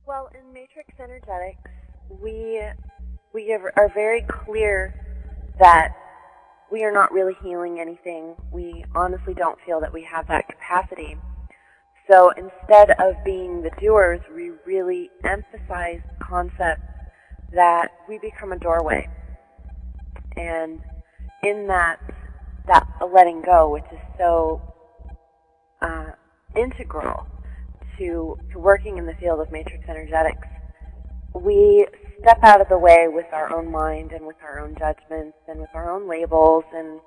Well, in matrix energetics, we are very clear that we are not really healing anything. We honestly don't feel that we have that capacity. So instead of being the doers, we really emphasize concepts that we become a doorway. And in that letting go, which is so integral to working in the field of matrix energetics, we step out of the way with our own mind and with our own judgments and with our own labels and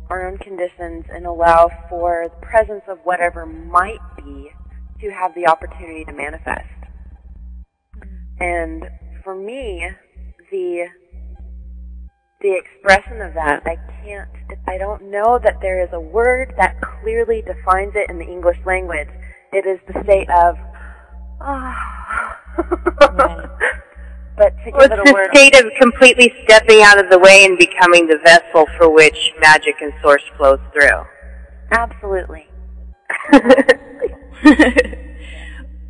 our own conditions and allow for the presence of whatever might be to have the opportunity to manifest. And for me, the expression of that, I don't know that there is a word that clearly defines it in the English language. It is the state of, Right. But to give it a word, it's the state of completely stepping out of the way and becoming the vessel for which magic and source flows through. absolutely.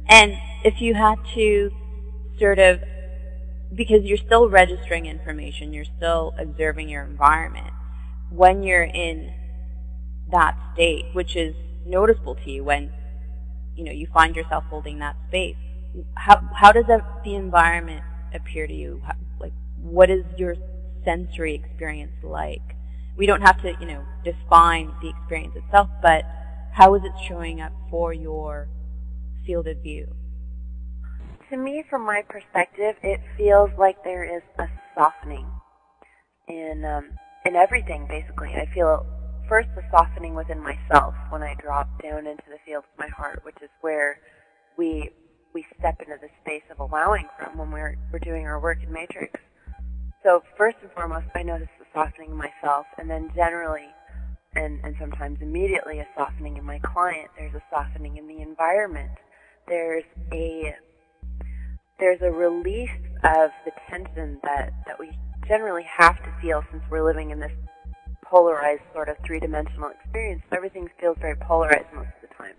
And if you had to sort of, because you're still registering information, you're still observing your environment, when you're in that state, which is noticeable to you when, you find yourself holding that space, how does the environment appear to you? What is your sensory experience like? We don't have to, define the experience itself, but how is it showing up for your field of view? To me, from my perspective, it feels like there is a softening in everything, basically. I feel first the softening within myself when I drop down into the field of my heart, which is where we step into the space of allowing from when we're doing our work in Matrix. So first and foremost, I notice the softening in myself, and then generally, and sometimes immediately, a softening in my client. There's a softening in the environment. There's a release of the tension that we generally have to feel since we're living in this polarized sort of three-dimensional experience. Everything feels very polarized most of the time.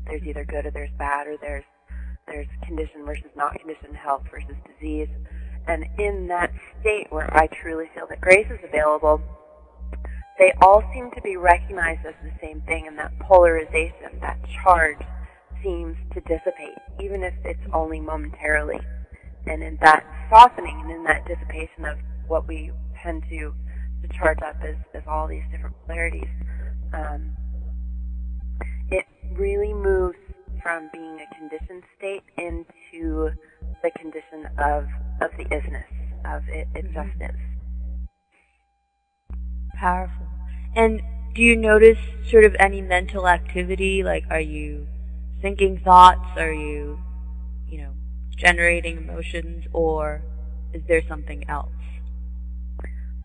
There's either good or there's bad, or there's condition versus not condition, health versus disease. And in that state where I truly feel that grace is available, they all seem to be recognized as the same thing, and that polarization, that charge, seems to dissipate, even if it's only momentarily. And in that softening and in that dissipation of what we tend to charge up as all these different polarities, it really moves from being a conditioned state into the condition of the isness, of it just is. Powerful. And do you notice sort of any mental activity? Like, are you thinking thoughts? Are you, generating emotions? Or is there something else?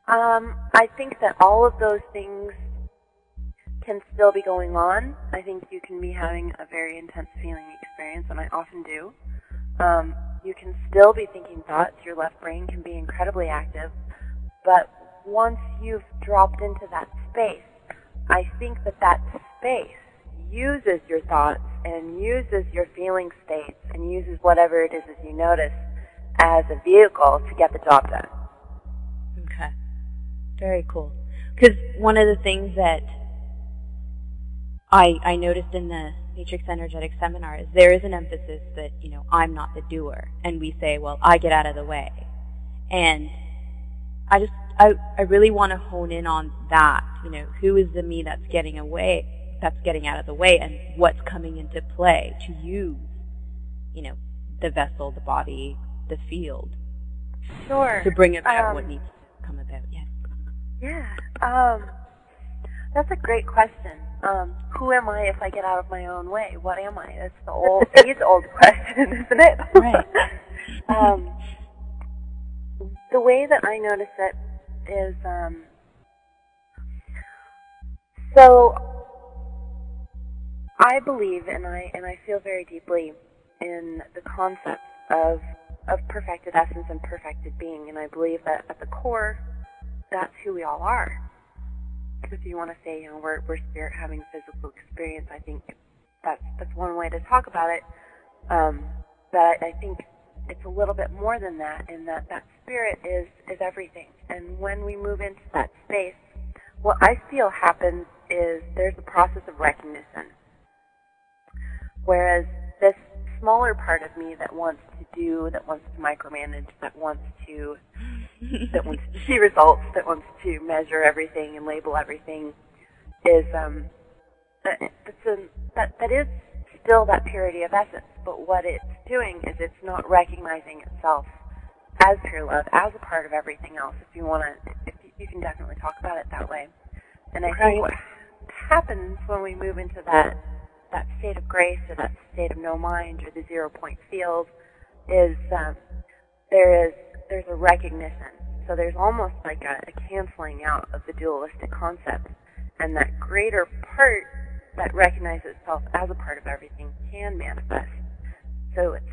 I think that all of those things can still be going on. I think you can be having a very intense feeling experience, and I often do. You can still be thinking thoughts. Your left brain can be incredibly active. But once you've dropped into that space, I think that space uses your thoughts and uses your feeling states and uses whatever it is as you notice as a vehicle to get the job done. Okay. Very cool. Because one of the things that I noticed in the Matrix Energetic Seminar is there is an emphasis that, I'm not the doer. And we say, well, I get out of the way. And I really want to hone in on that. Who is the me that's getting out of the way, and what's coming into play to use, the vessel, the body, the field. Sure. To bring about what needs to come about. Yes. Yeah. That's a great question. Who am I if I get out of my own way? What am I? That's the age-old question, isn't it? Right. The way that I notice it is, so I believe, and I feel very deeply in the concept of perfected essence and perfected being, and I believe that at the core, that's who we all are. If you want to say, we're spirit having a physical experience, I think that's one way to talk about it. But I think it's a little bit more than that, in that that spirit is everything. And when we move into that space, what I feel happens is there's a process of recognition. Whereas this smaller part of me that wants to do, that wants to micromanage, that wants to see results, that wants to measure everything and label everything, is that is still that purity of essence. But what it's doing is it's not recognizing itself as pure love, as a part of everything else. If you can definitely talk about it that way. And I think what happens when we move into that state of grace, or that state of no mind, or the 0 point field, is there's a recognition. So there's almost like a canceling out of the dualistic concept, and that greater part that recognizes itself as a part of everything can manifest. So it's